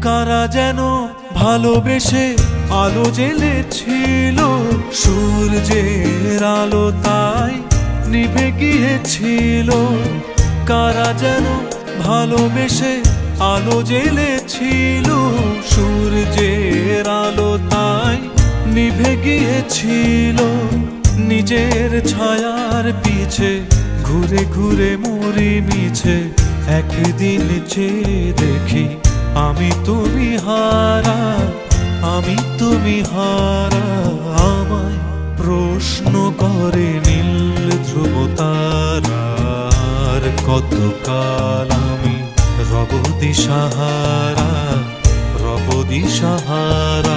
কারা যেন ভালোবেসে আলো জ্বেলেছিল, সূর্যের আলো তাই নিভে গিয়েছিল। কারা যেন ভালোবেসে আলো জ্বেলেছিল, সূর্যের আলো তাই নিভে গিয়েছিল। নিজের ছায়ার পিছে ঘুরে ঘুরে মরি মিছে, একদিন চেয়ে দেখি আমি তুমি হারা, আমি তুমি হারা। আমায় প্রশ্ন করে নীল ধ্রুব তারার, কতকাল আমি রব দিশাহারা, রব দিশাহারা।